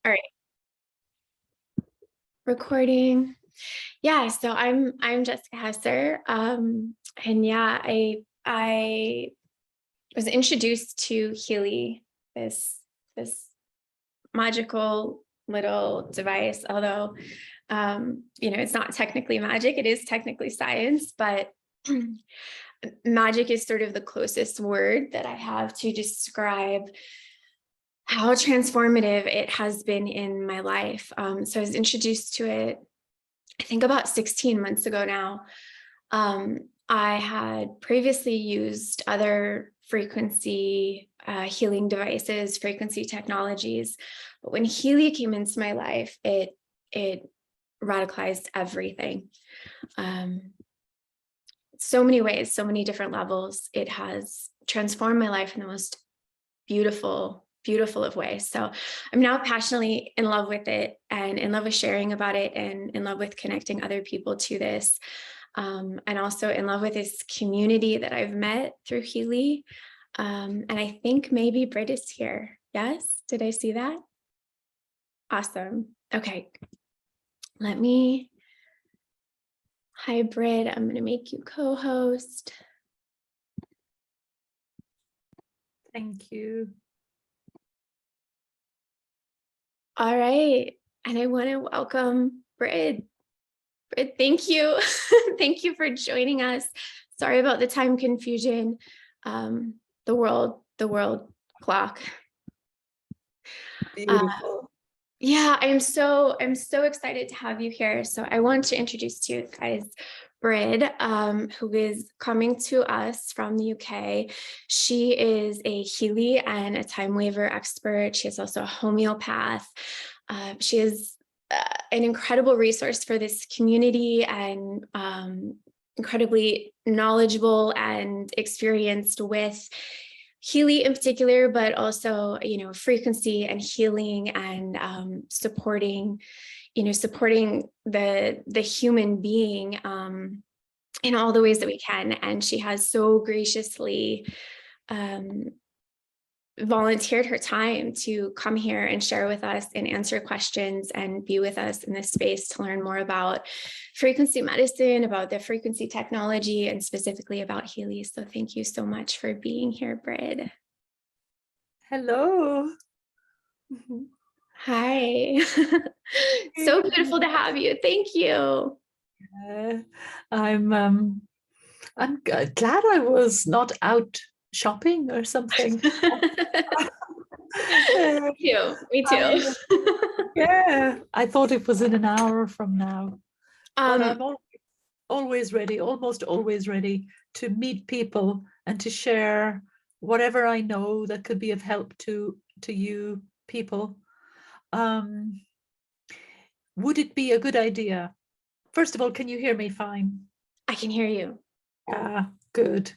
All right, recording. Yeah, so I'm Jessica Hesser. And yeah, I was introduced to Healy, this magical little device, although it's not technically magic, it is technically science, but magic is sort of the closest word that I have to describe how transformative it has been in my life. So I was introduced to it, I think about 16 months ago now. I had previously used other frequency healing devices, frequency technologies, but when Healy came into my life, it radicalized everything. So many ways, so many different levels. It has transformed my life in the most beautiful of ways. So I'm now passionately in love with it and in love with sharing about it and in love with connecting other people to this. And also in love with this community that I've met through Healy. And I think maybe Brid is here. Yes, did I see that? Awesome. Okay. Hi Brid, I'm gonna make you co-host. Thank you. All right, and I want to welcome Brid. Brid, thank you. Thank you for joining us. Sorry about the time confusion. The world clock. Beautiful. Yeah, I'm so excited to have you here. So I want to introduce to you guys Brid, who is coming to us from the UK. She is a Healy and a time waver expert. She is also a homeopath. She is an incredible resource for this community and incredibly knowledgeable and experienced with Healy in particular, but also, frequency and healing and supporting the human being in all the ways that we can. And she has so graciously volunteered her time to come here and share with us and answer questions and be with us in this space to learn more about frequency medicine, about the frequency technology, and specifically about Healy. So thank you so much for being here, Brid. Hello. Hi. So beautiful to have you. Thank you. I'm glad I was not out shopping or something. Me too. Yeah, I thought it was in an hour from now, but I'm always ready, almost always ready to meet people and to share whatever I know that could be of help to you people. Would it be a good idea? First of all, can you hear me fine? I can hear you. Good.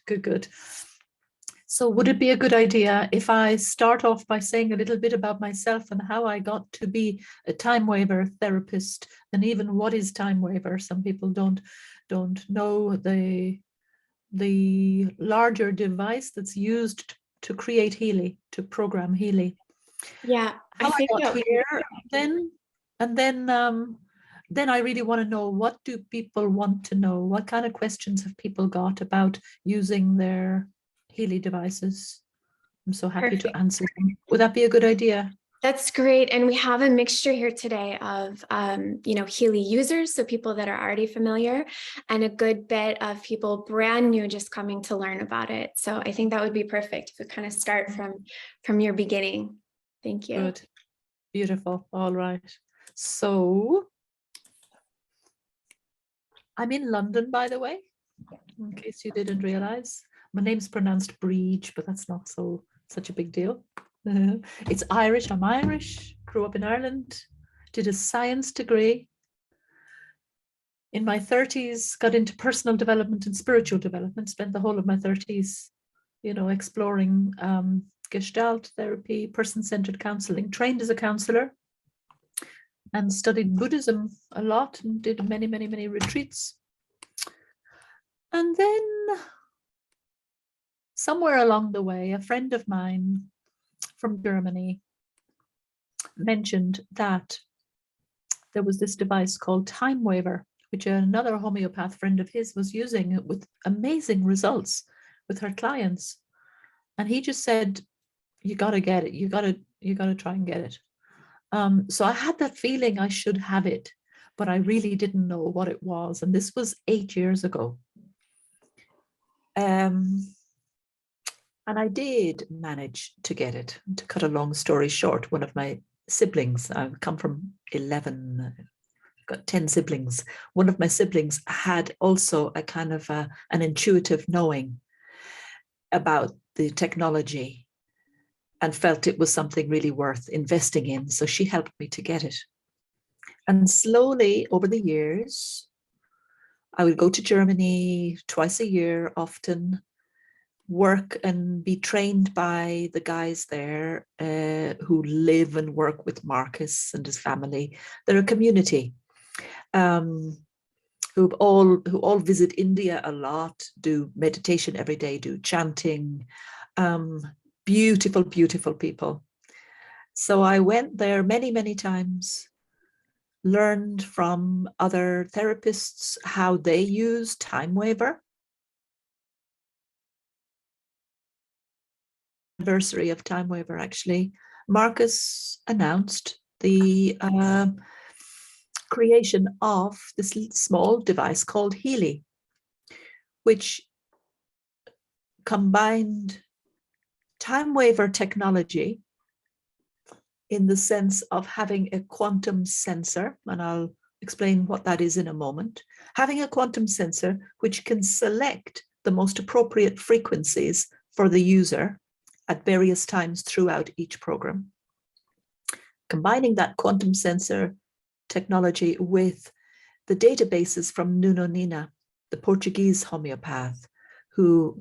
So would it be a good idea if I start off by saying a little bit about myself and how I got to be a time waver therapist, and even what is time waver? Some people don't know the larger device that's used to create Healy, to program Healy. Yeah, how I got here, then I really want to know, what do people want to know? What kind of questions have people got about using their Healy devices? I'm so happy to answer them. Would that be a good idea? That's great. And we have a mixture here today of, Healy users, so people that are already familiar, and a good bit of people brand new just coming to learn about it. So I think that would be perfect if we kind of start from your beginning. Thank you. Good. Beautiful. All right. So I'm in London, by the way, in case you didn't realize. My name's pronounced Brid, but that's not such a big deal. It's Irish. I'm Irish, grew up in Ireland, did a science degree. In my 30s, got into personal development and spiritual development, spent the whole of my 30s, exploring Gestalt therapy, person-centered counseling, trained as a counselor, and studied Buddhism a lot and did many, many, many retreats. And then somewhere along the way, a friend of mine from Germany mentioned that there was this device called Time Waver, which another homeopath friend of his was using with amazing results with her clients. And he just said, you got to get it. You got to try and get it. So I had that feeling I should have it, but I really didn't know what it was. And this was 8 years ago. And I did manage to get it. To cut a long story short, one of my siblings, I've come from 11, got 10 siblings. One of my siblings had also a kind of an intuitive knowing about the technology and felt it was something really worth investing in. So she helped me to get it. And slowly over the years, I would go to Germany twice a year, often work and be trained by the guys there who live and work with Marcus and his family. They're a community who all visit India a lot, do meditation every day, do chanting. Beautiful, beautiful people. So I went there many, many times, learned from other therapists how they use Time Waver. Anniversary of Time Waver, actually, Marcus announced the creation of this small device called Healy, which combined Time Waver technology in the sense of having a quantum sensor, and I'll explain what that is in a moment, having a quantum sensor which can select the most appropriate frequencies for the user at various times throughout each program. Combining that quantum sensor technology with the databases from Nuno Nina, the Portuguese homeopath, who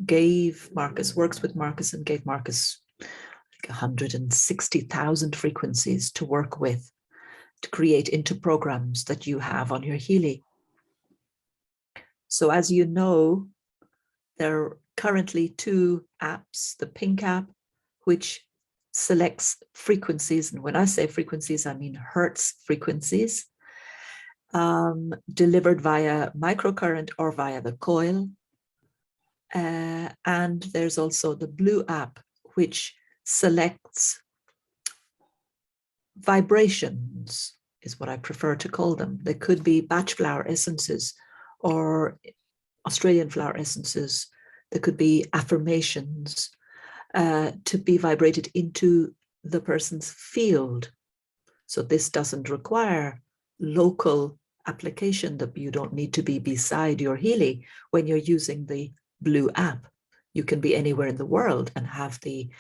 works with Marcus and gave Marcus 160,000 frequencies to work with, to create into programs that you have on your Healy. So as you know, there are currently 2 apps, the Pink app, which selects frequencies. And when I say frequencies, I mean Hertz frequencies, delivered via microcurrent or via the coil. And there's also the Blue app, which selects vibrations, is what I prefer to call them. They could be Bach flower essences or Australian flower essences. There could be affirmations to be vibrated into the person's field. So this doesn't require local application, that you don't need to be beside your Healy when you're using the Blue app. You can be anywhere in the world and have the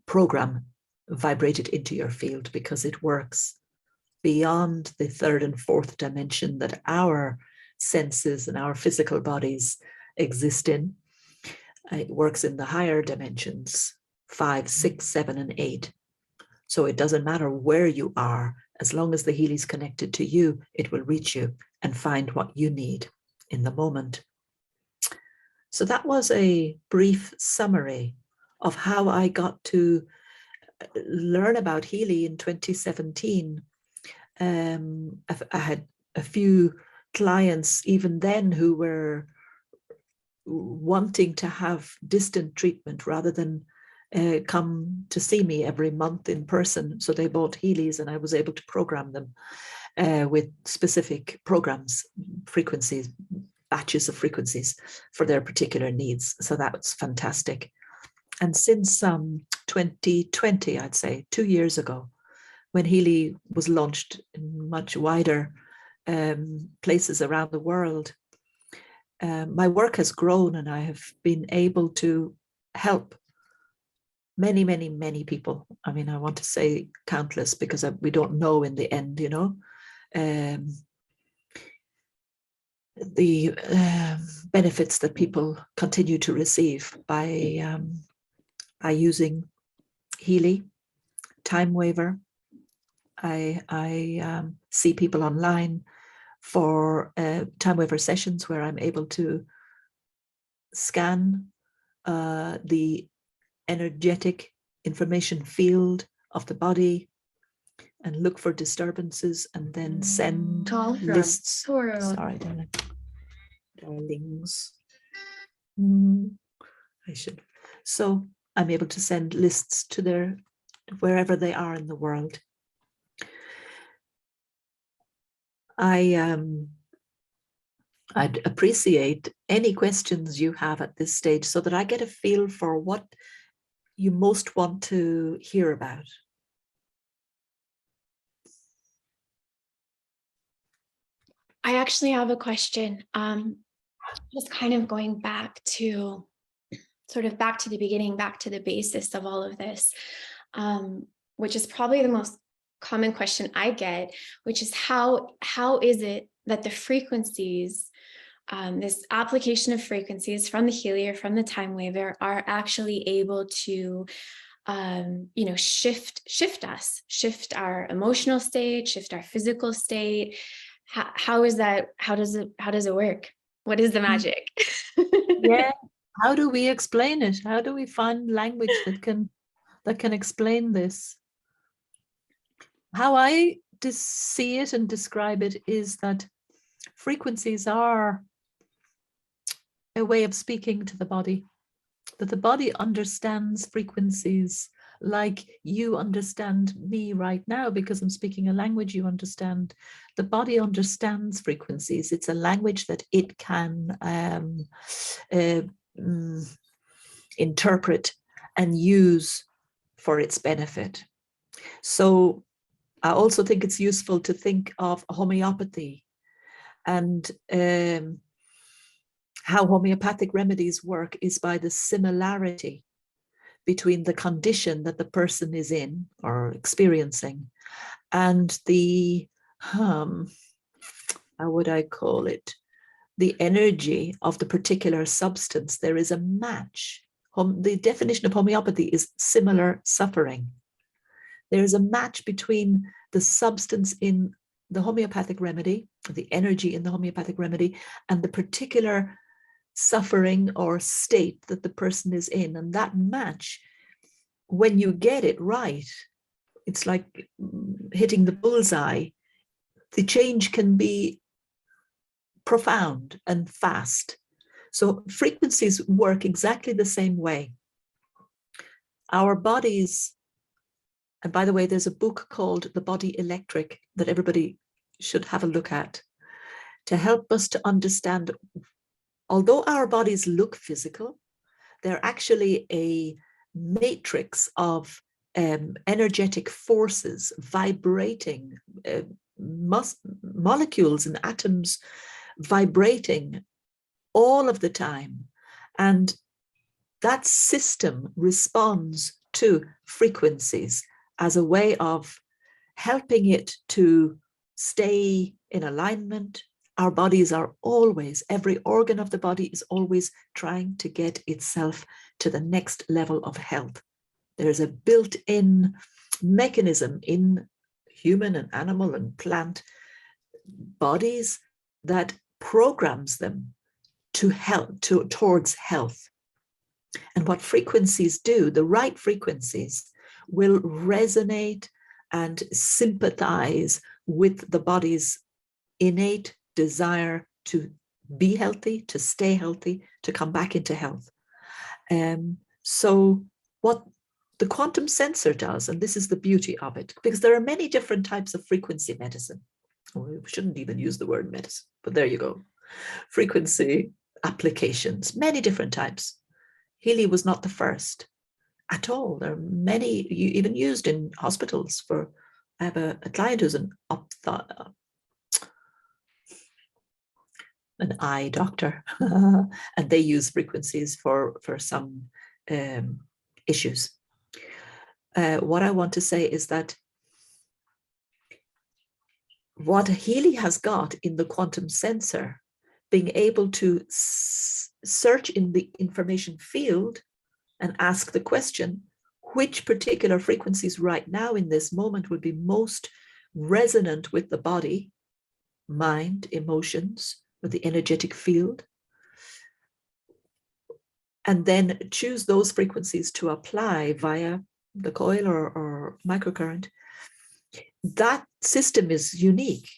program vibrated into your field, because it works beyond the 3rd and 4th dimension that our senses and our physical bodies exist in. It works in the higher dimensions, 5, 6, 7, and 8. So it doesn't matter where you are, as long as the Healy is connected to you, it will reach you and find what you need in the moment. So that was a brief summary of how I got to learn about Healy in 2017. I had a few clients even then who were wanting to have distant treatment rather than come to see me every month in person. So they bought Healys, and I was able to program them with specific programs, frequencies, batches of frequencies for their particular needs. So that was fantastic. And since 2020, I'd say 2 years ago, when Healy was launched in much wider places around the world, my work has grown, and I have been able to help many, many, many people. I mean, I want to say countless, because we don't know in the end, you know. The benefits that people continue to receive by using Healy, Time Waver. I see people online for Time Waver sessions where I'm able to scan the energetic information field of the body, and look for disturbances and then send lists. Sorry, darlings. I should. So I'm able to send lists to their, wherever they are in the world. I'd appreciate any questions you have at this stage so that I get a feel for what you most want to hear about. I actually have a question. Just kind of going back to back to the beginning, back to the basis of all of this, which is probably the most common question I get, which is how is it that the frequencies, this application of frequencies from the Healy or from the time waver are actually able to shift us, shift our emotional state, shift our physical state. How is that? How does it work? What is the magic? Yeah. How do we explain it? How do we find language that can explain this? How I see it and describe it is that frequencies are a way of speaking to the body, that the body understands frequencies like you understand me right now, because I'm speaking a language you understand. The body understands frequencies. It's a language that it can interpret and use for its benefit. So I also think it's useful to think of homeopathy and how homeopathic remedies work is by the similarity between the condition that the person is in or experiencing and the, how would I call it, the energy of the particular substance. There is a match. The definition of homeopathy is similar suffering. There is a match between the substance in the homeopathic remedy, the energy in the homeopathic remedy, and the particular suffering or state that the person is in. And that match, when you get it right, it's like hitting the bullseye. The change can be profound and fast. So frequencies work exactly the same way. Our bodies, and by the way, there's a book called The Body Electric that everybody should have a look at to help us to understand, although our bodies look physical, they're actually a matrix of energetic forces vibrating, molecules and atoms vibrating all of the time. And that system responds to frequencies as a way of helping it to stay in alignment. Our bodies are always, every organ of the body is always trying to get itself to the next level of health. There's a built-in mechanism in human and animal and plant bodies that programs them to help towards health. And what frequencies do, the right frequencies, will resonate and sympathize with the body's innate desire to be healthy, to stay healthy, to come back into health. So what the quantum sensor does, and this is the beauty of it, because there are many different types of frequency medicine. We shouldn't even use the word medicine, but there you go. Frequency applications, many different types. Healy was not the first at all. There are many even used in hospitals for, I have a client who's an eye doctor, and they use frequencies for some issues. What I want to say is that what Healy has got in the quantum sensor, being able to search in the information field and ask the question, which particular frequencies right now in this moment would be most resonant with the body, mind, emotions, with the energetic field, and then choose those frequencies to apply via the coil or microcurrent. that system is unique.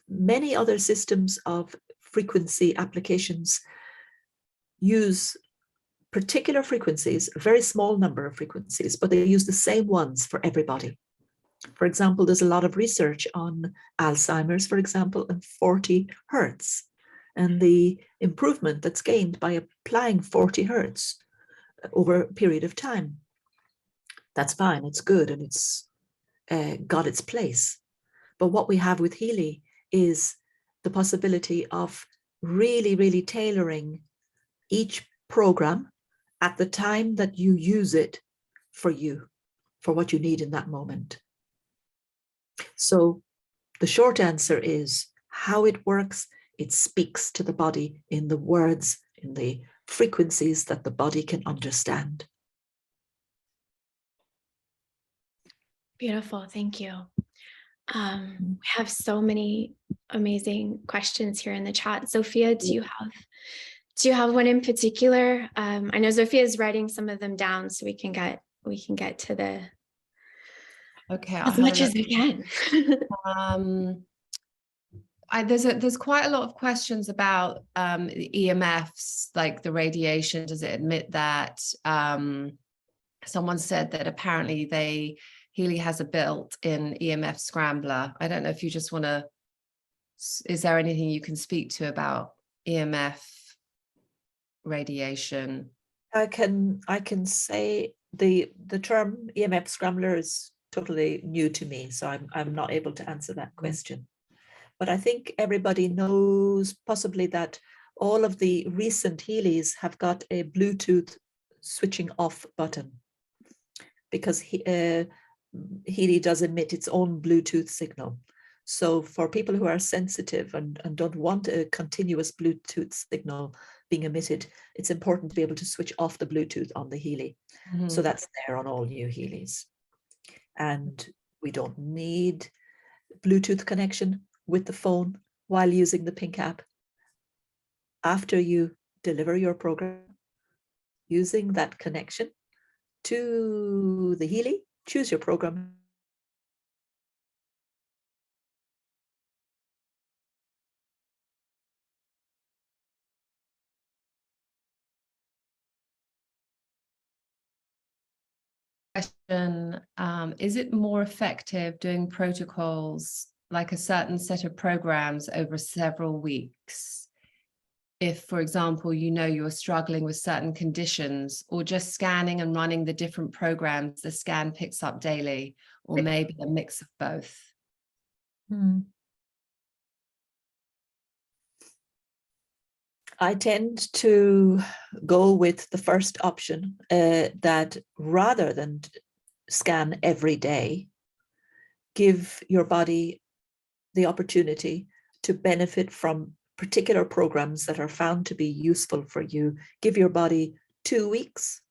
Many other systems of frequency applications use particular frequencies, a very small number of frequencies, but they use the same ones for everybody. For example, there's a lot of research on Alzheimer's, for example, and 40 hertz, and the improvement that's gained by applying 40 hertz over a period of time. That's fine, it's good, and it's got its place. But what we have with Healy is the possibility of really, really tailoring each program at the time that you use it for you, for what you need in that moment. So the short answer is how it works. It speaks to the body in the words, in the frequencies that the body can understand. Beautiful. Thank you. We have so many amazing questions here in the chat. Sophia, do you have one in particular? I know Sophia is writing some of them down so we can get to the as much as we can. There's quite a lot of questions about the EMFs, like the radiation. Does it emit that? Someone said that apparently Healy has a built-in EMF scrambler. I don't know if you just want to, is there anything you can speak to about EMF radiation? I can say the term EMF scrambler is totally new to me, so I'm not able to answer that question. But I think everybody knows possibly that all of the recent Healys have got a Bluetooth switching off button, because Healy does emit its own Bluetooth signal. So for people who are sensitive and don't want a continuous Bluetooth signal being emitted, it's important to be able to switch off the Bluetooth on the Healy. Mm-hmm. So that's there on all new Healys. And we don't need Bluetooth connection with the phone while using the Pink app. After you deliver your program, using that connection to the Healy, choose your program. Question, is it more effective doing protocols like a certain set of programs over several weeks? If, for example, you're struggling with certain conditions, or just scanning and running the different programs the scan picks up daily, or maybe a mix of both? I tend to go with the first option, that rather than scan every day, give your body the opportunity to benefit from particular programs that are found to be useful for you. Give your body 2 weeks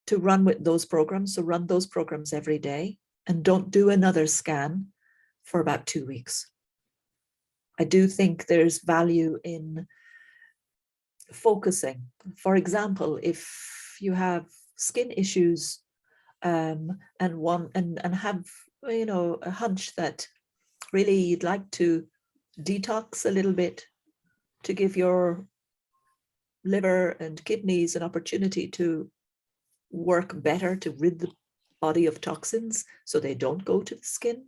to run with those programs. So run those programs every day and don't do another scan for about 2 weeks. I do think there's value in focusing. For example, if you have skin issues and have a hunch that really you'd like to detox a little bit to give your liver and kidneys an opportunity to work better, to rid the body of toxins so they don't go to the skin,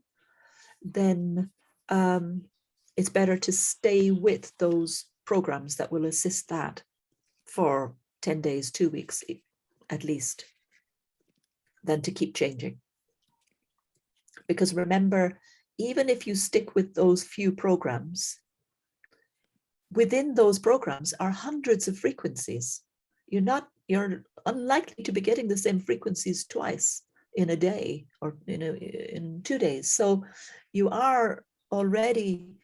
then it's better to stay with those programs that will assist that for 10 days, 2 weeks at least, than to keep changing. Because remember, even if you stick with those few programs, within those programs are hundreds of frequencies. You're unlikely to be getting the same frequencies twice in a day or in 2 days. So you are already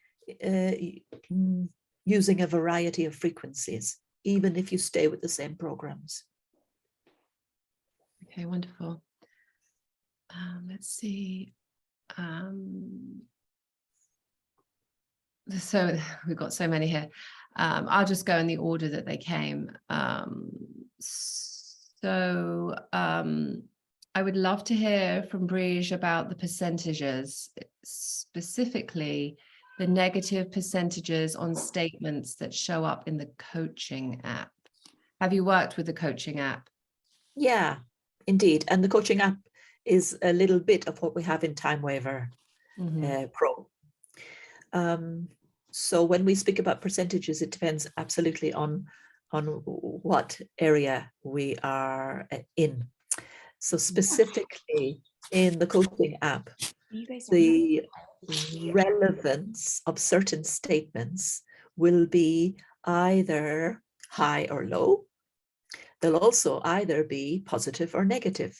using a variety of frequencies, even if you stay with the same programs. Okay, wonderful. Let's see. So we've got so many here. I'll just go in the order that they came. I would love to hear from Brid about the percentages, specifically the negative percentages on statements that show up in the coaching app. Have you worked with the coaching app? Yeah, indeed. And the coaching app is a little bit of what we have in TimeWaver Pro. So when we speak about percentages, it depends absolutely on what area we are in. So specifically in the coaching app, the relevance of certain statements will be either high or low. They'll also either be positive or negative.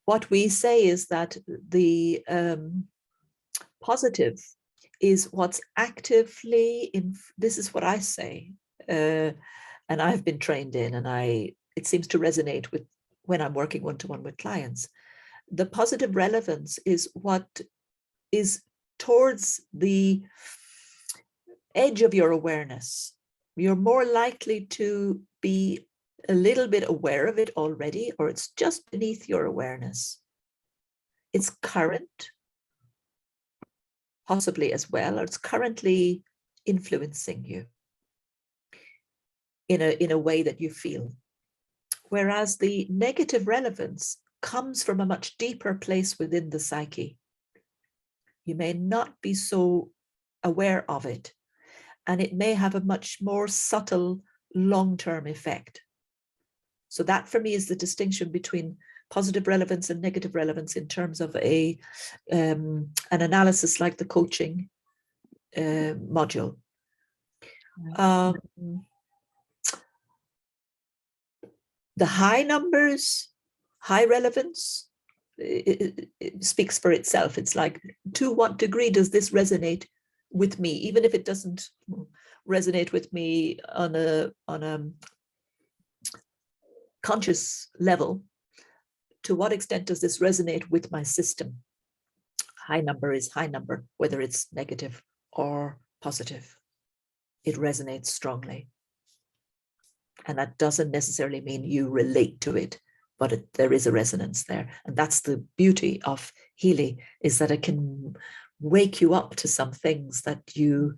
What we say is that the positive is what's actively in, this is what I say, and I've been trained in, and it seems to resonate with when I'm working one-to-one with clients. The positive relevance is what is towards the edge of your awareness. You're more likely to be a little bit aware of it already, or it's just beneath your awareness. It's current, possibly as well, or it's currently influencing you in a way that you feel. Whereas the negative relevance comes from a much deeper place within the psyche. You may not be so aware of it, and it may have a much more subtle long-term effect. So that for me is the distinction between positive relevance and negative relevance in terms of an analysis like the coaching module. The high numbers, high relevance, it speaks for itself. It's like, to what degree does this resonate with me, even if it doesn't resonate with me on a conscious level? To what extent does this resonate with my system? High number is high number, whether it's negative or positive. It resonates strongly. And that doesn't necessarily mean you relate to it, but there is a resonance there. And that's the beauty of Healy, is that it can wake you up to some things that you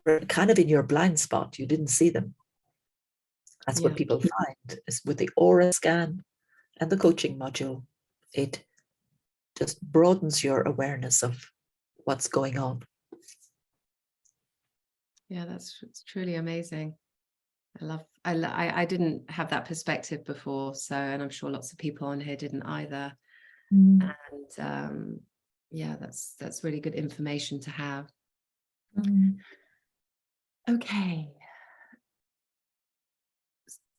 were kind of in your blind spot. You didn't see them. That's what people find is with the aura scan and the coaching module. It just broadens your awareness of what's going on. Yeah, it's truly amazing. I didn't have that perspective before, so, and I'm sure lots of people on here didn't either. And yeah, that's really good information to have. Okay.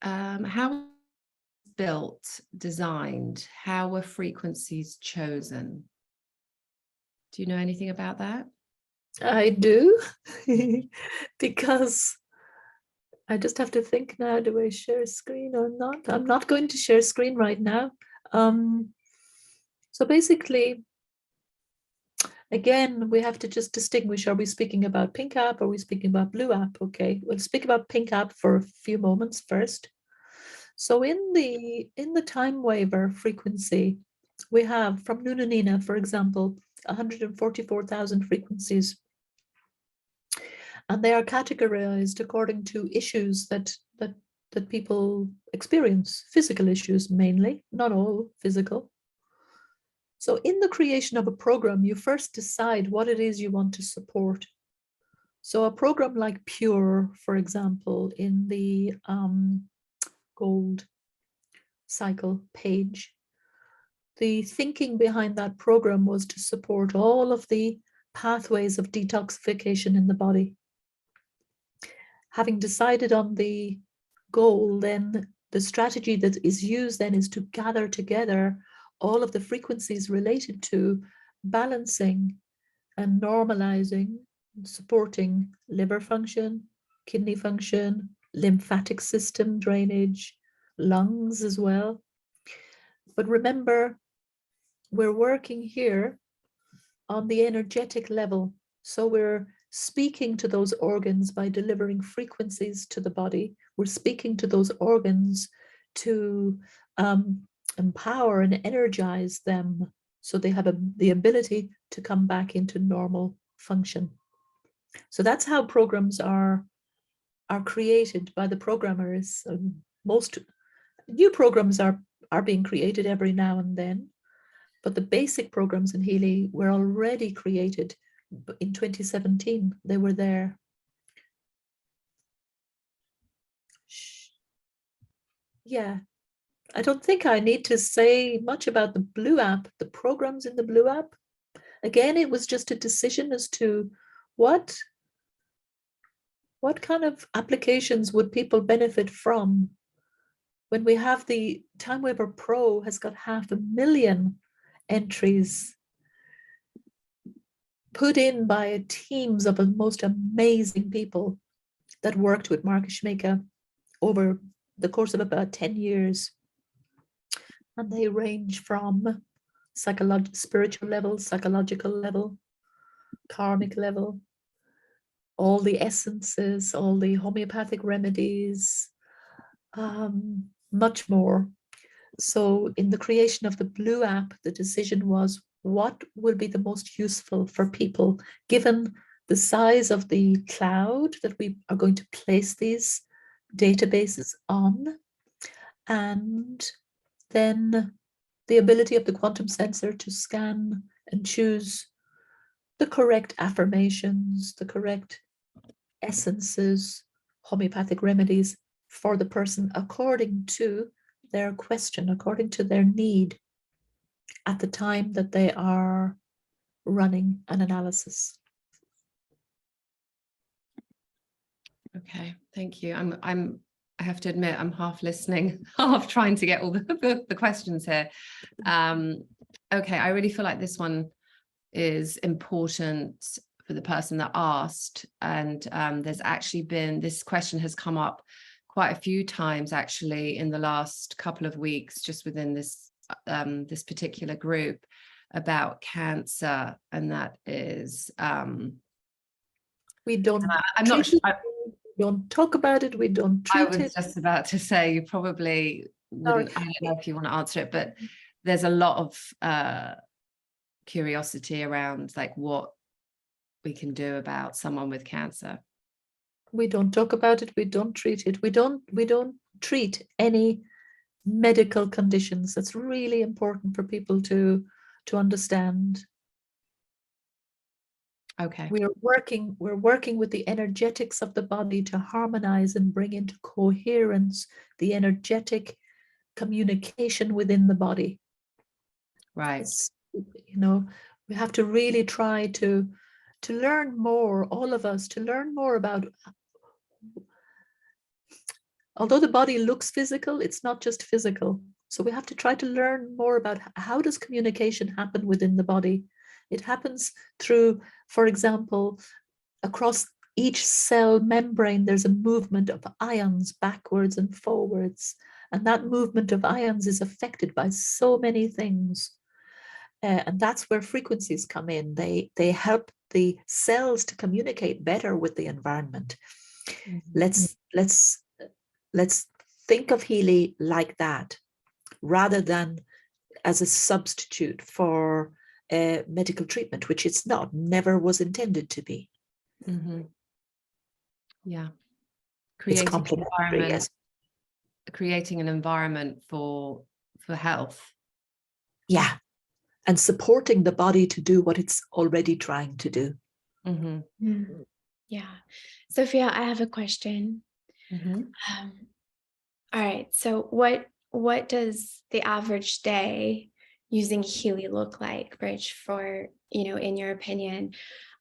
How built, designed, how were frequencies chosen? Do you know anything about that? I do, because I just have to think now, do I share screen or not? I'm not going to share screen right now. So basically, again, we have to just distinguish, are we speaking about pink app? Or are we speaking about blue app? Okay, we'll speak about pink app for a few moments first. So in the TimeWaver frequency, we have from Nunanina, for example, 144,000 frequencies. And they are categorized according to issues that people experience, physical issues mainly, not all physical. So in the creation of a program, you first decide what it is you want to support. So a program like Pure, for example, in the gold cycle page, the thinking behind that program was to support all of the pathways of detoxification in the body. Having decided on the goal, then the strategy that is used then is to gather together all of the frequencies related to balancing and normalizing, supporting liver function, kidney function, lymphatic system drainage, lungs as well. But remember, we're working here on the energetic level. So we're speaking to those organs by delivering frequencies to the body. We're speaking to those organs to empower and energize them so they have the ability to come back into normal function. So that's how programs are created by the programmers. Most new programs are being created every now and then, but the basic programs in Healy were already created in 2017. They were there. Yeah, I don't think I need to say much about the Blue app, the programs in the Blue app. Again, it was just a decision as to what kind of applications would people benefit from. When we have the TimeWaver Pro has got 500,000 entries put in by teams of the most amazing people that worked with Markashmeka over the course of about 10 years. And they range from spiritual level, psychological level, karmic level, all the essences, all the homeopathic remedies, much more. So in the creation of the Blue app, the decision was what will be the most useful for people, given the size of the cloud that we are going to place these databases on, and then the ability of the quantum sensor to scan and choose the correct affirmations, the correct essences, homeopathic remedies for the person according to their question, according to their need at the time that they are running an analysis. Okay, thank you. I have to admit, I'm half listening, half trying to get all the questions here. Okay, I really feel like this one is important for the person that asked, and there's actually been, this question has come up quite a few times actually in the last couple of weeks, just within this this particular group, about cancer, and that is we don't I'm not sure, we don't talk about it, we don't treat it. I was just about to say, you probably wouldn't, I don't know if you want to answer it, but there's a lot of curiosity around like what we can do about someone with cancer. We don't talk about it, we don't treat it, we don't treat any medical conditions. That's really important for people to understand. Okay. We're working with the energetics of the body to harmonize and bring into coherence the energetic communication within the body. Right. You know, we have to really try to learn more, all of us, to learn more about, although the body looks physical, it's not just physical. So we have to try to learn more about how does communication happen within the body. It happens through, for example, across each cell membrane, there's a movement of ions backwards and forwards. And that movement of ions is affected by so many things. And that's where frequencies come in. They help the cells to communicate better with the environment. Mm-hmm. Let's think of Healy like that, rather than as a substitute for medical treatment, which it's not, never was intended to be. Mm-hmm. Yeah. It's complementary, yes. Creating an environment for health. Yeah. And supporting the body to do what it's already trying to do. Mm-hmm. Mm-hmm. Yeah. Sophia, I have a question. Mm-hmm. All right. So what does the average day using Healy look like, Bridge, for, in your opinion?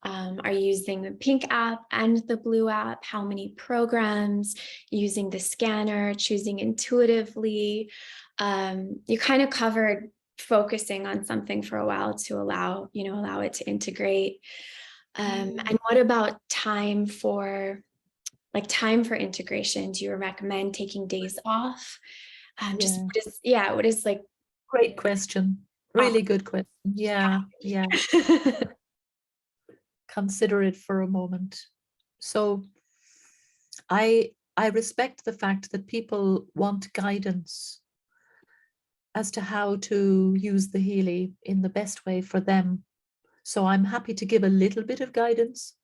Are you using the pink app and the blue app? How many programs? Using the scanner, choosing intuitively? You kind of covered focusing on something for a while to allow it to integrate. And what about time for integration? Do you recommend taking days off? What is like? Great question. Really good question. Yeah. Consider it for a moment. So I I respect the fact that people want guidance as to how to use the Healy in the best way for them. So I'm happy to give a little bit of guidance,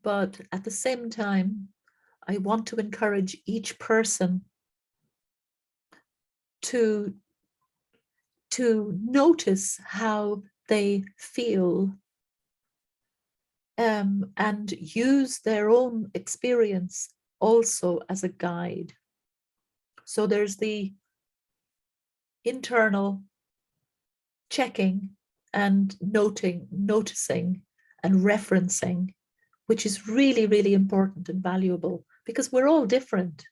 but at the same time, I want to encourage each person to notice how they feel, and use their own experience also as a guide. So there's the internal checking and noticing and referencing, which is really, really important and valuable because we're all different.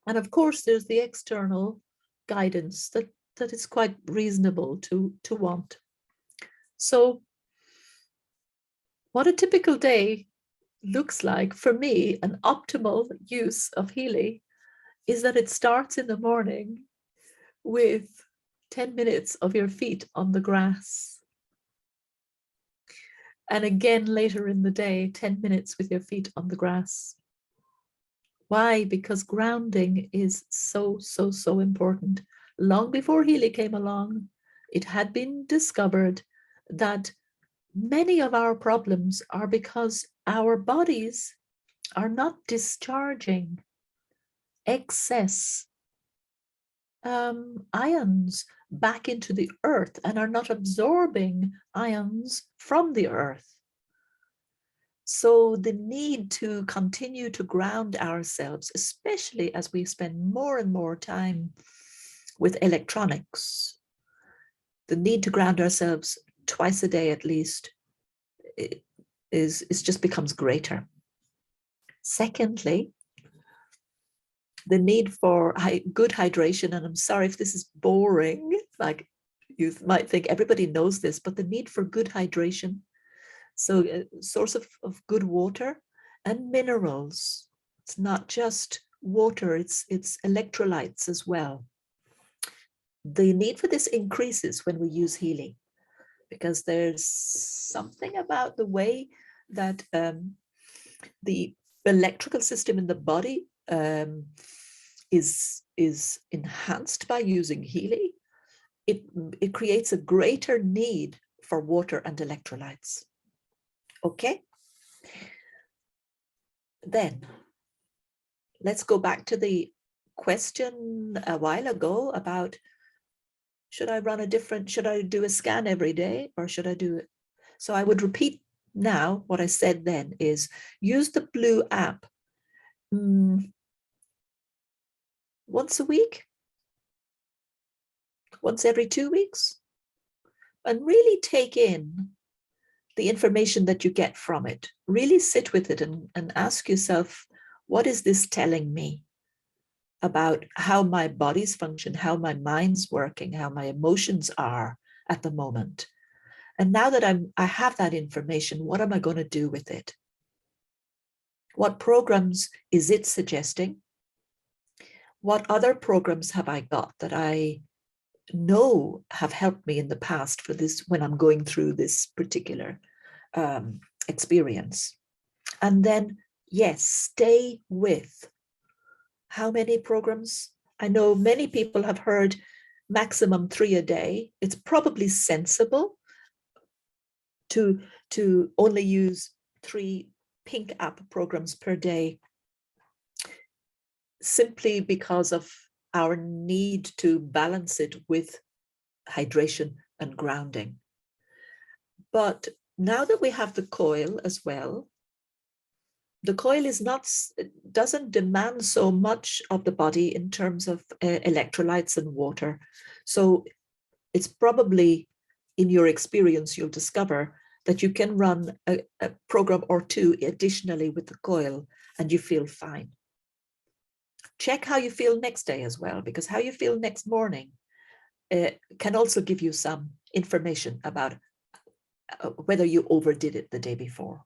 And of course, there's the external guidance that is quite reasonable to want. So what a typical day looks like for me, an optimal use of Healy, is that it starts in the morning with 10 minutes of your feet on the grass. And again later in the day, 10 minutes with your feet on the grass. Why? Because grounding is so, so, so important. Long before Healy came along, it had been discovered that many of our problems are because our bodies are not discharging excess ions back into the earth and are not absorbing ions from the earth. So the need to continue to ground ourselves, especially as we spend more and more time with electronics, the need to ground ourselves twice a day at least is just becomes greater. Secondly, the need for good hydration, and I'm sorry if this is boring, like you might think everybody knows this, but the need for good hydration, so a source of good water and minerals. It's not just water, it's electrolytes as well. The need for this increases when we use Healy, because there's something about the way that the electrical system in the body is enhanced by using Healy. It creates a greater need for water and electrolytes. Okay. Then let's go back to the question a while ago about should I do a scan every day or should I do it? So I would repeat now what I said then is use the Blue app once a week, once every 2 weeks, and really take in the information that you get from it. Really sit with it and ask yourself, what is this telling me about how my body's function, how my mind's working, how my emotions are at the moment? And now that I have that information, what am I going to do with it? What programs is it suggesting? What other programs have I got that I know have helped me in the past for this when I'm going through this particular experience? And then, yes, stay with how many programs? I know many people have heard maximum 3 a day. It's probably sensible to only use 3 pink app programs per day, simply because of our need to balance it with hydration and grounding. But now that we have the coil as well, the coil doesn't demand so much of the body in terms of electrolytes and water. So it's probably, in your experience, you'll discover that you can run a program or 2 additionally with the coil and you feel fine. Check how you feel next day as well, because how you feel next morning can also give you some information about whether you overdid it the day before.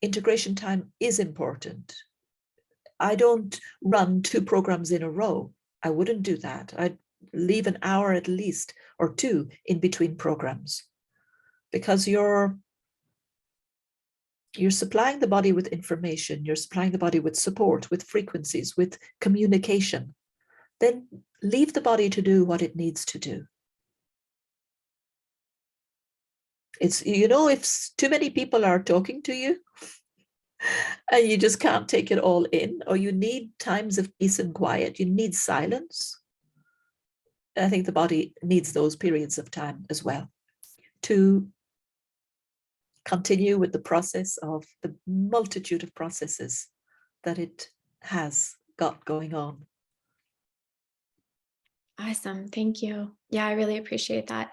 Integration time is important. I don't run 2 programs in a row. I wouldn't do that. I'd leave an hour at least or 2 in between programs, because your You're supplying the body with information, you're supplying the body with support, with frequencies, with communication. Then leave the body to do what it needs to do. It's, you know, if too many people are talking to you and you just can't take it all in, or you need times of peace and quiet, you need silence. I think the body needs those periods of time as well to continue with the process of the multitude of processes that it has got going on. Awesome. Thank you. Yeah, I really appreciate that.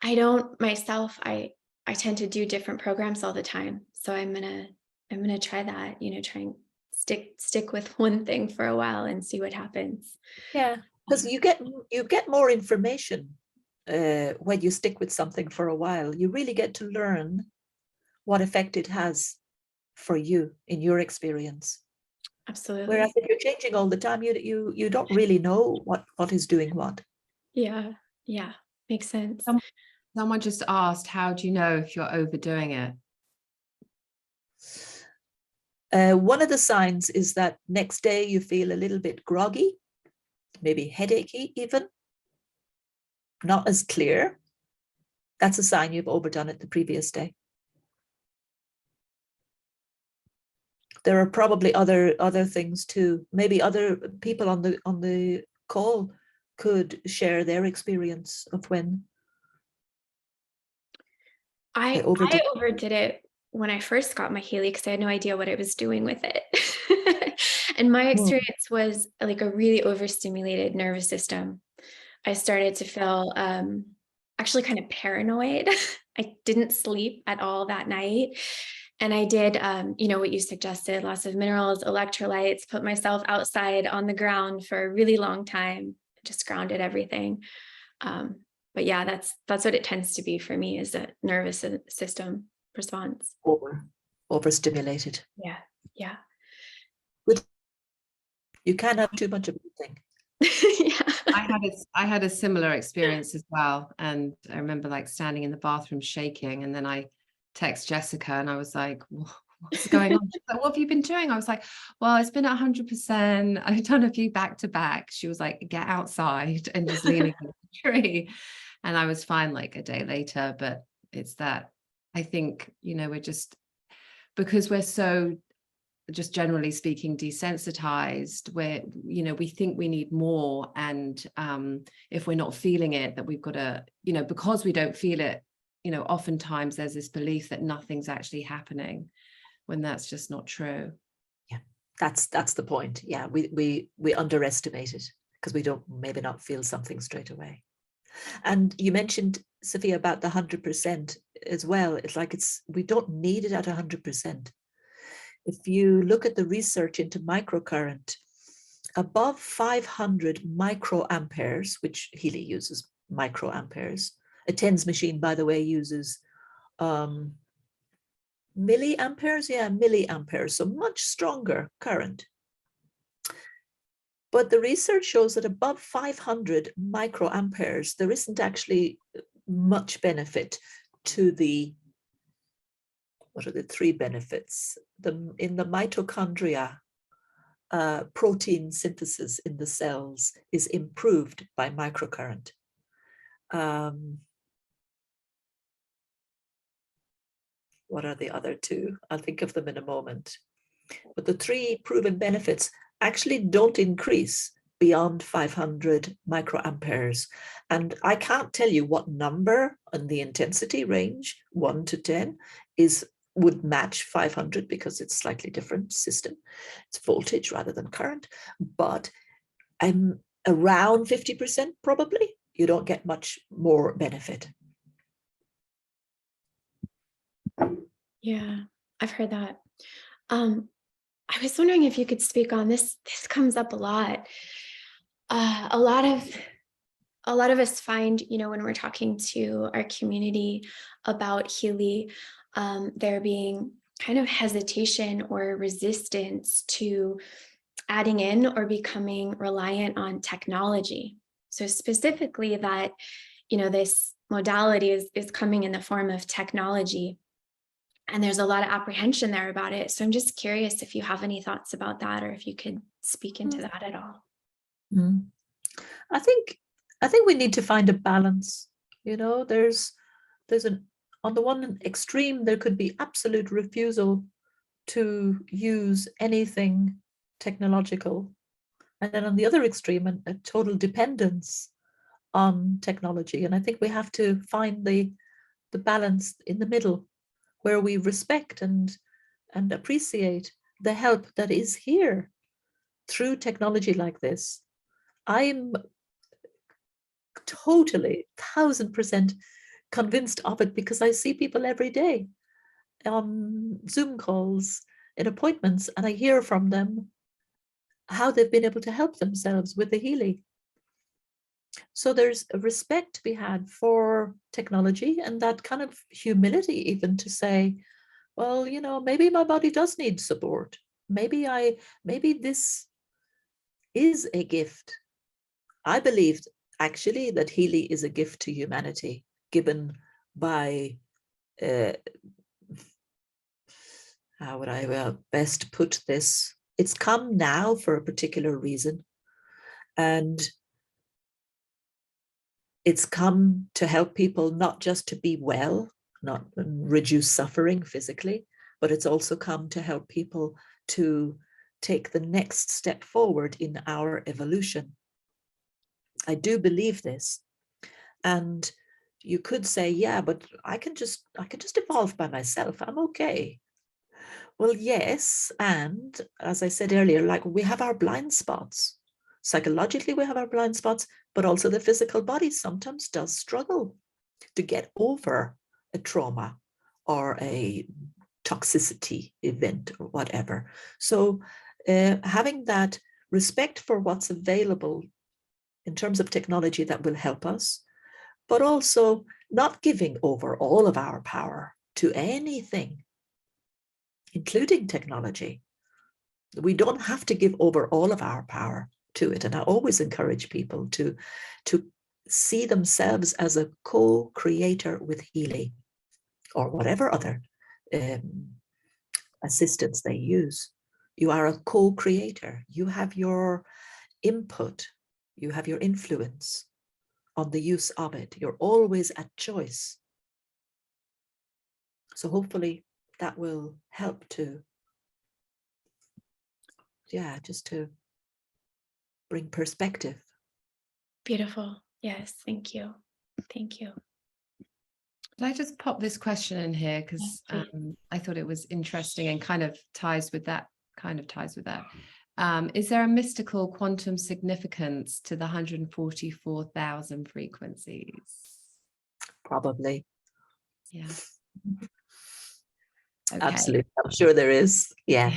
I don't myself, I tend to do different programs all the time. So I'm gonna try that, you know, try and stick with one thing for a while and see what happens. Yeah, because you get more information when you stick with something for a while. You really get to learn what effect it has for you in your experience. Absolutely. Whereas if you're changing all the time, you don't really know what is doing what. Yeah. Yeah. Makes sense. Someone just asked, how do you know if you're overdoing it? One of the signs is that next day you feel a little bit groggy, maybe headachy even, not as clear. That's a sign you've overdone it the previous day. There are probably other things too. Maybe other people on the call could share their experience of when I overdid. overdid it when I first got my Healy because I had no idea what I was doing with it. And my experience was like a really overstimulated nervous system. I started to feel actually kind of paranoid. I didn't sleep at all that night. And I did, you know, what you suggested, lots of minerals, electrolytes, put myself outside on the ground for a really long time, just grounded everything. But yeah, that's what it tends to be for me, is a nervous system response. Overstimulated. Yeah. Yeah. You can't have too much of anything. Yeah. I had a similar experience as well. And I remember like standing in the bathroom shaking, and then I text Jessica and I was like, what's going on? She's like, what have you been doing? I was like, well, it's been 100%. I've done a few back to back. She was like, get outside and just leaning on the tree. And I was fine like a day later. But it's that, I think, you know, we're just, because we're so, just generally speaking, desensitized, where, you know, we think we need more. And if we're not feeling it, that we've got to, you know, because we don't feel it, you know, oftentimes there's this belief that nothing's actually happening, when that's just not true. Yeah, that's the point. Yeah, we underestimate it because we don't maybe not feel something straight away. And you mentioned, Sophia, about the 100% as well. It's like we don't need it at 100%. If you look at the research into microcurrent, above 500 microamperes, which Healy uses microamperes. A TENS machine, by the way, uses milliamperes. Yeah, milliamperes, so much stronger current. But the research shows that above 500 microamperes, there isn't actually much benefit to the, what are the three benefits? In the mitochondria, protein synthesis in the cells is improved by microcurrent. What are the other two? I'll think of them in a moment. But the three proven benefits actually don't increase beyond 500 microamperes. And I can't tell you what number on the intensity range, 1 to 10, would match 500 because it's slightly different system. It's voltage rather than current, but I'm around 50% probably. You don't get much more benefit. Yeah, I've heard that. I was wondering if you could speak on this. This comes up a lot. A lot of us find, you know, when we're talking to our community about Healy, there being kind of hesitation or resistance to adding in or becoming reliant on technology. So specifically that, you know, this modality is coming in the form of technology. and there's a lot of apprehension there about it. So I'm just curious if you have any thoughts about that, or if you could speak into that at all. Mm. I think we need to find a balance. You know, there's an, on the one extreme, there could be absolute refusal to use anything technological, and then on the other extreme, a total dependence on technology. And I think we have to find the balance in the middle, where we respect and appreciate the help that is here through technology like this. I'm totally 1000% convinced of it, because I see people every day on Zoom calls, in appointments, and I hear from them how they've been able to help themselves with the Healy. So there's a respect to be had for technology, and that kind of humility even to say, well, you know, maybe my body does need support. Maybe this is a gift. I believe actually that Healy is a gift to humanity, given by how would I best put this? It's come now for a particular reason, and it's come to help people not just to be well, not reduce suffering physically, but it's also come to help people to take the next step forward in our evolution. I do believe this. And you could say, yeah, but I can just evolve by myself. I'm okay. Well, yes. And as I said earlier, like, we have our blind spots. Psychologically, we have our blind spots, but also the physical body sometimes does struggle to get over a trauma or a toxicity event or whatever. So having that respect for what's available in terms of technology that will help us, but also not giving over all of our power to anything, including technology. We don't have to give over all of our power to it. And I always encourage people to see themselves as a co-creator with Healy or whatever other assistance they use. You are a co-creator. You have your input. You have your influence on the use of it. You're always at choice. So hopefully that will help to, just to bring perspective. Beautiful. Yes. Thank you. Thank you. Can I just pop this question in here, because I thought it was interesting and kind of ties with that. Is there a mystical quantum significance to the 144,000 frequencies? Probably. Yeah. Okay. Absolutely. I'm sure there is. Yeah.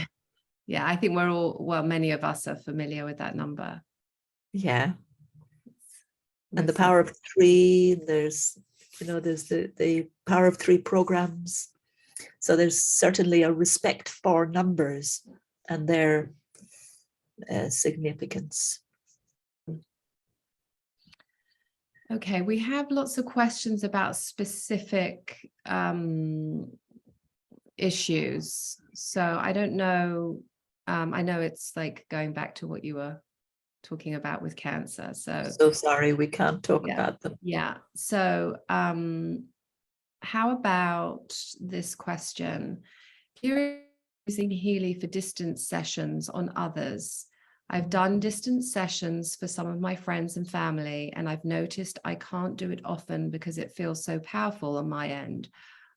Yeah, I think many of us are familiar with that number. Yeah. And the power of three, there's the power of three programs. So there's certainly a respect for numbers and their significance. Okay, we have lots of questions about specific issues. So I don't know. I know it's like going back to what you were talking about with cancer. So sorry, we can't talk about them. Yeah. So how about this question? Using Healy for distance sessions on others. I've done distance sessions for some of my friends and family, and I've noticed I can't do it often because it feels so powerful on my end.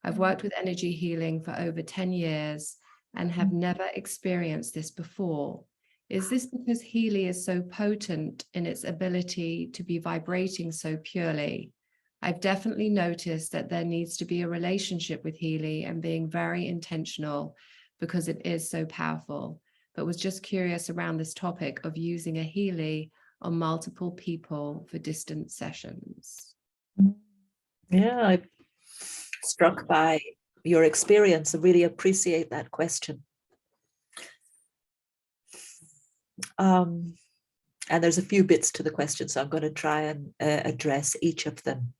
I've worked with energy healing for over 10 years and have never experienced this before. Is this because Healy is so potent in its ability to be vibrating so purely? I've definitely noticed that there needs to be a relationship with Healy and being very intentional because it is so powerful, but was just curious around this topic of using a Healy on multiple people for distance sessions. Yeah, I'm struck by your experience. I really appreciate that question. And there's a few bits to the question, so I'm going to try and address each of them.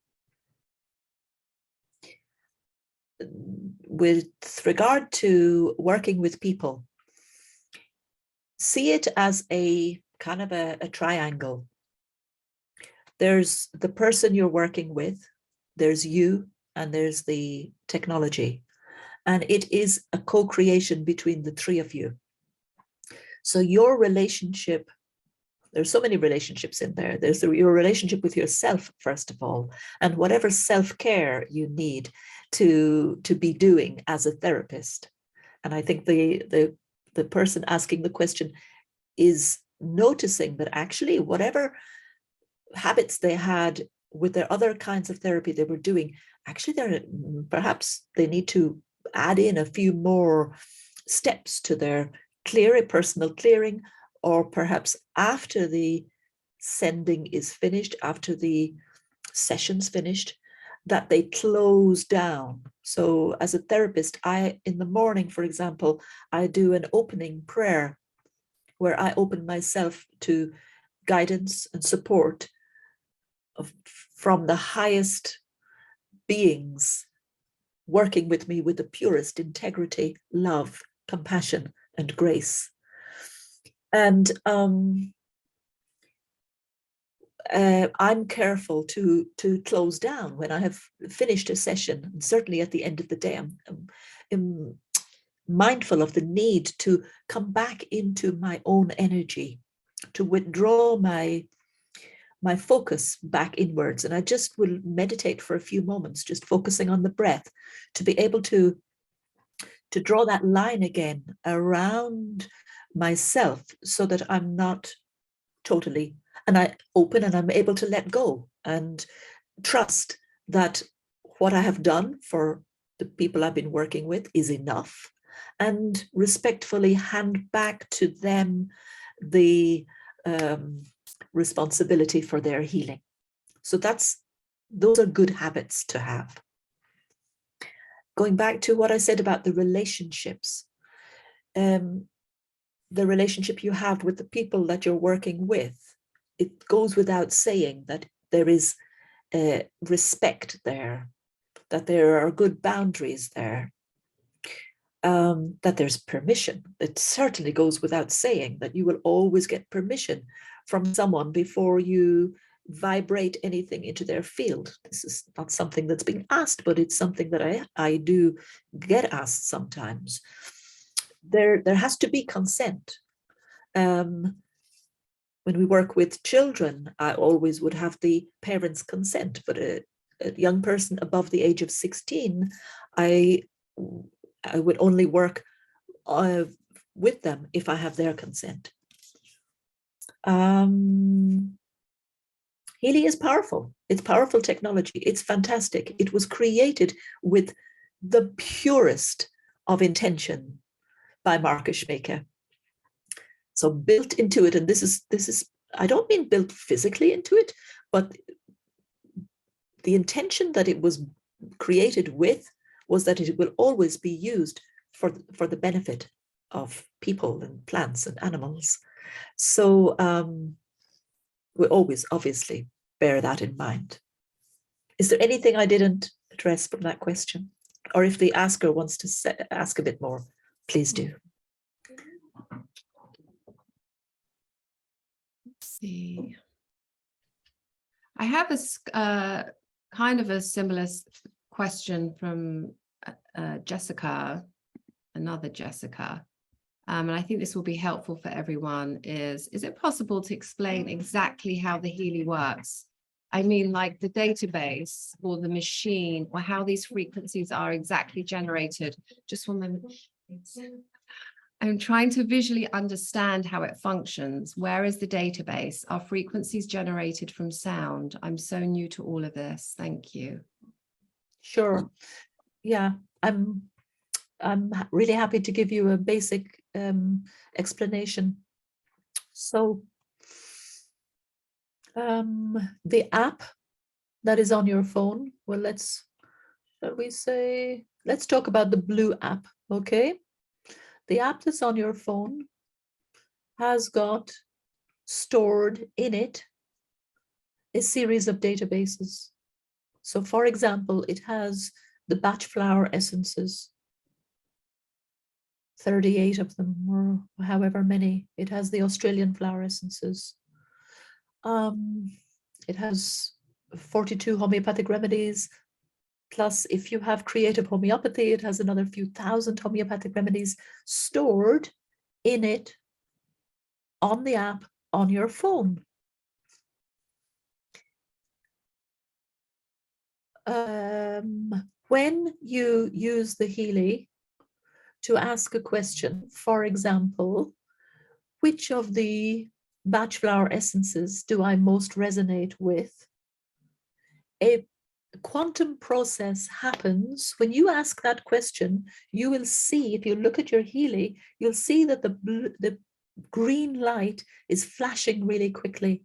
with regard to working with people, see it as a kind of a triangle. There's the person you're working with, there's you, and there's the technology. And it is a co-creation between the three of you. So your relationship, there's so many relationships in there. There's your relationship with yourself, first of all, and whatever self-care you need to be doing as a therapist. And I think the person asking the question is noticing that actually whatever habits they had with their other kinds of therapy they were doing, actually perhaps they need to add in a few more steps to their personal clearing, or perhaps after the sending is finished, after the session's finished, that they close down. So as a therapist, in the morning, for example, I do an opening prayer where I open myself to guidance and support from the highest beings working with me with the purest integrity, love, compassion, and grace. And I'm careful to close down when I have finished a session, and certainly at the end of the day, I'm mindful of the need to come back into my own energy, to withdraw my focus back inwards. And I just will meditate for a few moments, just focusing on the breath, to be able to draw that line again around myself, so that I'm not totally, and I open and I'm able to let go and trust that what I have done for the people I've been working with is enough, and respectfully hand back to them the responsibility for their healing. So those are good habits to have. Going back to what I said about the relationships, the relationship you have with the people that you're working with, it goes without saying that there is respect there, that there are good boundaries there, that there's permission. It certainly goes without saying that you will always get permission from someone before you vibrate anything into their field. This is not something that's being asked, but it's something that I do get asked sometimes. There has to be consent. When we work with children, I always would have the parents' consent, but a young person above the age of 16, I would only work with them if I have their consent. Healy is powerful. It's powerful technology. It's fantastic. It was created with the purest of intention by Marcus Schmaker. So built into it, and this is, I don't mean built physically into it, but the intention that it was created with was that it will always be used for the benefit of people and plants and animals. So we always obviously bear that in mind. Is there anything I didn't address from that question? Or if the asker wants to ask a bit more, please do. Let's see. I have a kind of a similar question from Jessica, another Jessica. And I think this will be helpful for everyone. Is it possible to explain exactly how the Healy works? I mean, like the database or the machine, or how these frequencies are exactly generated. Just 1 moment. I'm trying to visually understand how it functions. Where is the database? Are frequencies generated from sound? I'm so new to all of this. Thank you. Sure. Yeah, I'm really happy to give you a basic explanation. So the app that is on your phone, well, let's talk about the blue app, okay? The app that's on your phone has got stored in it a series of databases. So for example, it has the batch flower essences, 38 of them, or however many. It has the Australian flower essences. It has 42 homeopathic remedies. Plus, if you have creative homeopathy, it has another few thousand homeopathic remedies stored in it on the app on your phone. When you use the Healy to ask a question, for example, which of the batch flower essences do I most resonate with? A quantum process happens when you ask that question. You will see, if you look at your Healy, you'll see that the green light is flashing really quickly.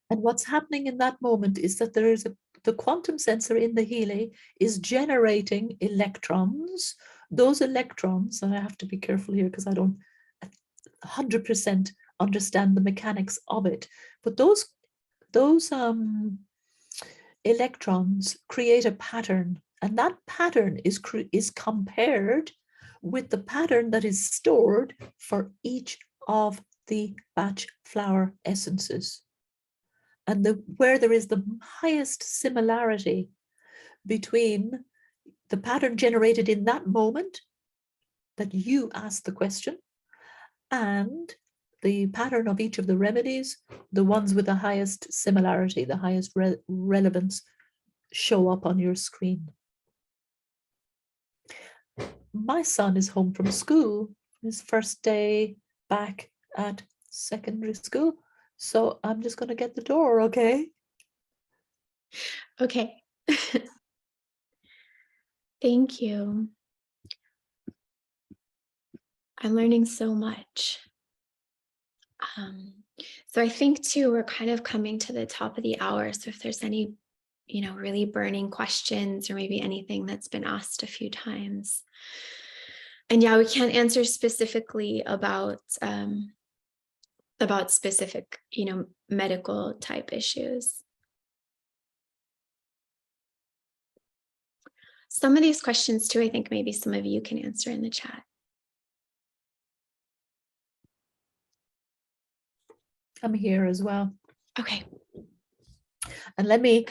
And what's happening in that moment is that there is the quantum sensor in the Healy is generating electrons. Those electrons, and I have to be careful here because I don't 100% understand the mechanics of it, but those electrons create a pattern, and that pattern is compared with the pattern that is stored for each of the batch flower essences. And where there is the highest similarity between the pattern generated in that moment that you ask the question and the pattern of each of the remedies, the ones with the highest similarity, the highest relevance, show up on your screen. My son is home from school, his first day back at secondary school. So I'm just going to get the door, okay? Okay. Thank you. I'm learning so much. So I think too, we're kind of coming to the top of the hour. So if there's any, really burning questions or maybe anything that's been asked a few times. And yeah, we can't answer specifically about specific, medical type issues. Some of these questions too, I think maybe some of you can answer in the chat. I'm here as well. Okay. And let me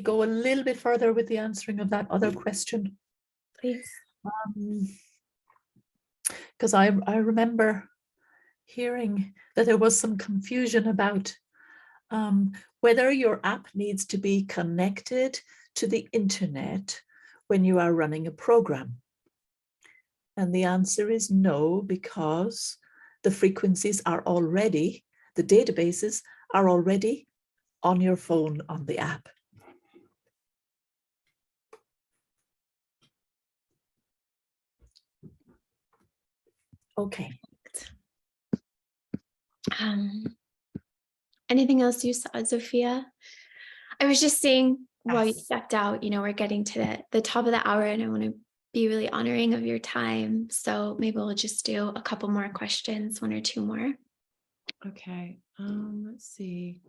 go a little bit further with the answering of that other question. Please. Because I remember hearing that there was some confusion about whether your app needs to be connected to the internet when you are running a program. And the answer is no, because the frequencies are already, the databases are already on your phone on the app. Okay. Anything else you saw, Zofia? I was just saying while you Yes. stepped out, we're getting to the top of the hour and I want to be really honoring of your time. So maybe we'll just do a couple more questions, one or two more. Okay. Let's see.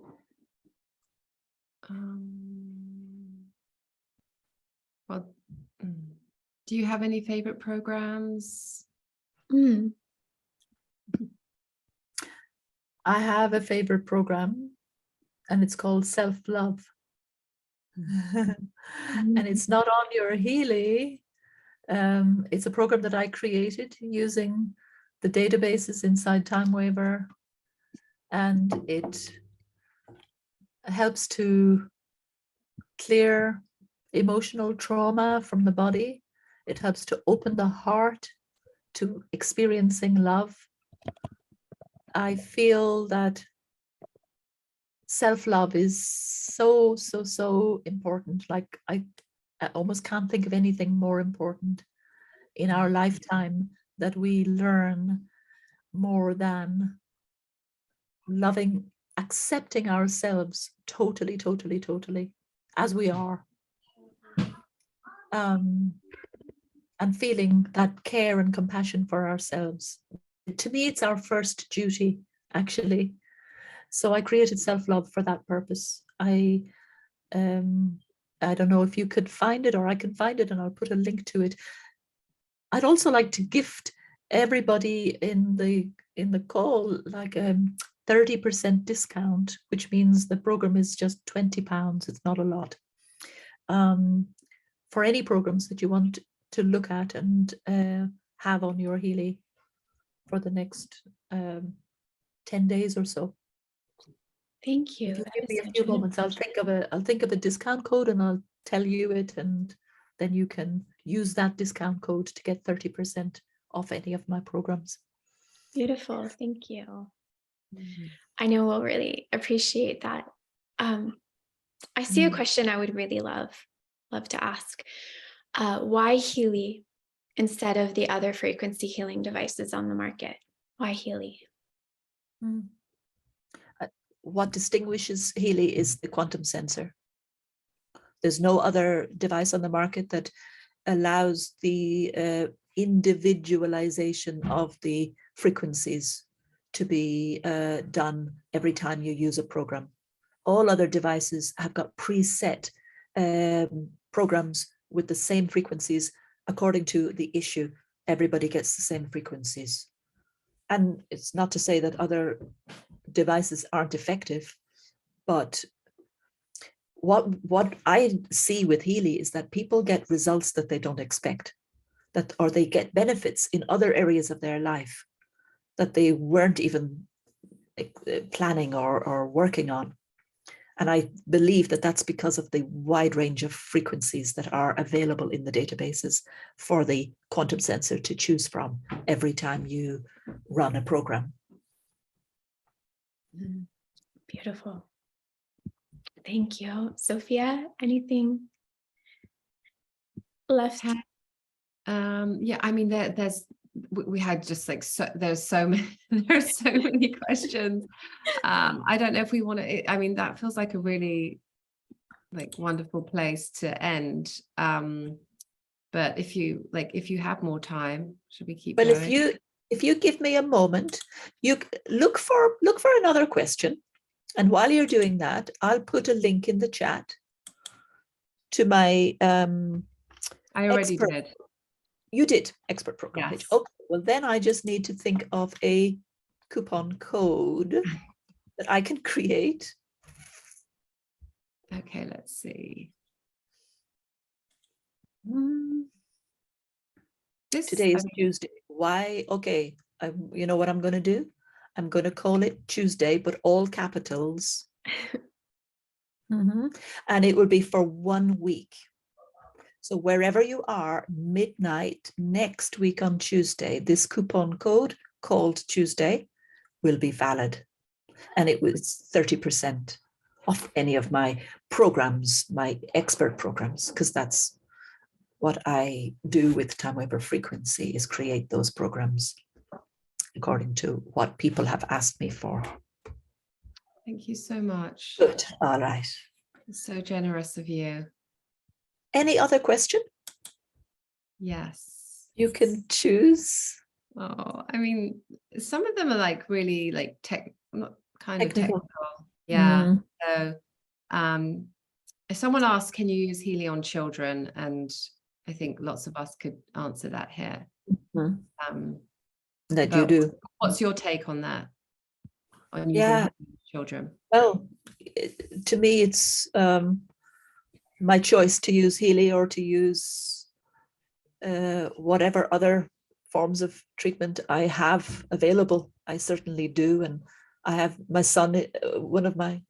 Well, do you have any favorite programs? I have a favorite program, and it's called Self-Love. And it's not on your Healy. It's a program that I created using the databases inside TimeWaver, and it helps to clear emotional trauma from the body. It helps to open the heart to experiencing love. I feel that self-love is so important. Like I almost can't think of anything more important in our lifetime that we learn more than loving, accepting ourselves totally as we are, and feeling that care and compassion for ourselves. To me, it's our first duty, actually. So I created self-love for that purpose. I don't know if you could find it, or I can find it, and I'll put a link to it. I'd also like to gift everybody in the call like a 30% discount, which means the program is just £20. It's not a lot. For any programs that you want to look at and have on your Healy for the next 10 days or so. Thank you. If you That give is me a so few generous. moments, I'll think of a discount code and I'll tell you it, and then you can use that discount code to get 30% off any of my programs. Beautiful. Thank you. I know we'll really appreciate that. I see a question I would really love to ask. Why Healy instead of the other frequency healing devices on the market? Why Healy? What distinguishes Healy is the quantum sensor. There's no other device on the market that allows the individualization of the frequencies to be done every time you use a program. All other devices have got preset programs with the same frequencies according to the issue. Everybody gets the same frequencies. And it's not to say that other devices aren't effective, but what I see with Healy is that people get results that they don't expect, or they get benefits in other areas of their life that they weren't even planning or working on. And I believe that that's because of the wide range of frequencies that are available in the databases for the quantum sensor to choose from every time you run a program. Beautiful. Thank you. Sophia, anything left? Yeah, I mean, we had just like, there's so many questions. I don't know if we want to, I mean, that feels like a really like wonderful place to end. But if you have more time, should we keep going? Well, if you give me a moment, you look for another question. And while you're doing that, I'll put a link in the chat to my I already did. You did expert program Yes. page. Okay, well then I just need to think of a coupon code that I can create. Okay, let's see. Today is Tuesday. Why? Okay, you know what I'm going to do? I'm going to call it Tuesday, but all capitals. And it will be for 1 week. So wherever you are, midnight next week on Tuesday, this coupon code called Tuesday will be valid. And it was 30% off any of my programs, my expert programs, because that's what I do with Time Weber Frequency, is create those programs according to what people have asked me for. Thank you so much. Good. All right. So generous of you. Any other question? Yes. You can choose. Oh, I mean, some of them are like really like technical. Yeah. So if someone asks, can you use Healy on children? And I think lots of us could answer that here. That you do. What's your take on that? On using children? Well, to me, it's my choice to use Healy or to use whatever other forms of treatment I have available. I certainly do. And I have my son, one of my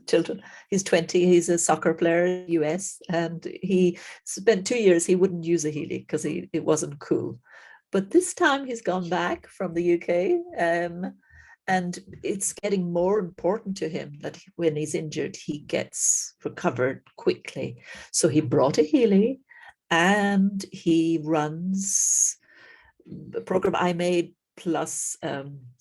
children, he's 20, he's a soccer player in the US, and he spent 2 years, he wouldn't use a Healy because it wasn't cool. But this time he's gone back from the UK, and it's getting more important to him that when he's injured, he gets recovered quickly. So he brought a Healy and he runs the program I made plus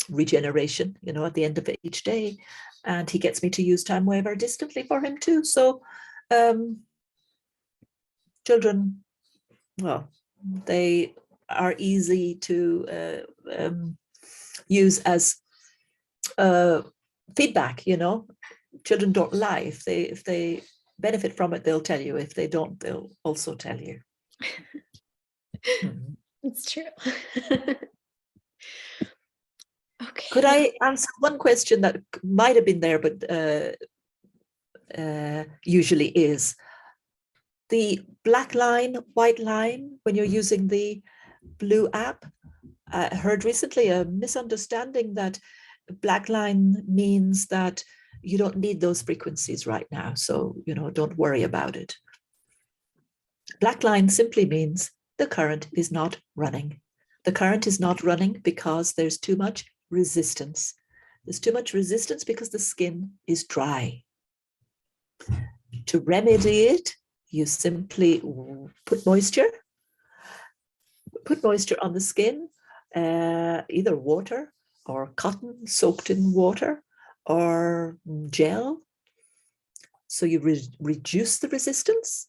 regeneration, at the end of each day. And he gets me to use Time Weber distantly for him too. So children, well, they are easy to use as feedback. Children don't lie. If they benefit from it, they'll tell you. If they don't, they'll also tell you. It's true. Okay. Could I answer one question that might have been there, but usually is? The black line, white line, when you're using the Blue app, I heard recently a misunderstanding that black line means that you don't need those frequencies right now. So, don't worry about it. Black line simply means the current is not running. The current is not running because there's too much resistance. There's too much resistance because the skin is dry. To remedy it, you simply put moisture on the skin, either water or cotton soaked in water or gel. So you reduce the resistance,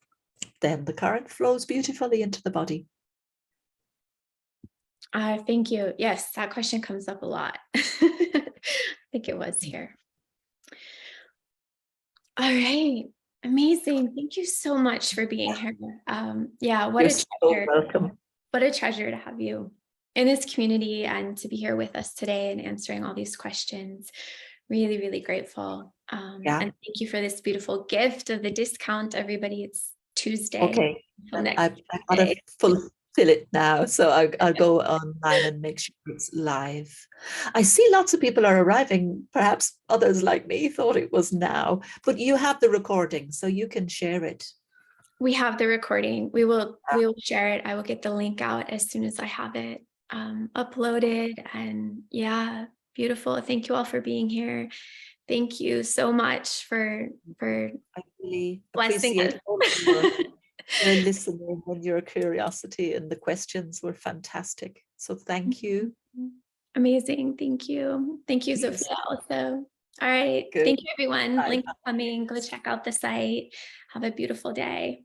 then the current flows beautifully into the body. Thank you. Yes, that question comes up a lot. I think it was here. All right. Amazing. Thank you so much for being here. Yeah, what You're a so treasure. welcome. What a treasure to have you in this community and to be here with us today and answering all these questions. Really, really grateful. Yeah. And thank you for this beautiful gift of the discount, everybody. It's Tuesday. Okay. Until next I've got to Tuesday. fulfill it now. So I'll go online and make sure it's live. I see lots of people are arriving. Perhaps others like me thought it was now, but you have the recording, so you can share it. We have the recording. We will share it. I will get the link out as soon as I have it uploaded. And yeah, beautiful. Thank you all for being here. Thank you so much for I really blessing appreciate us. all of your listening and your curiosity, and the questions were fantastic. So thank you. Amazing. Thank you. Thank you, Sophia, also. All right. Good. Thank you, everyone. Bye. Link coming. Go check out the site. Have a beautiful day.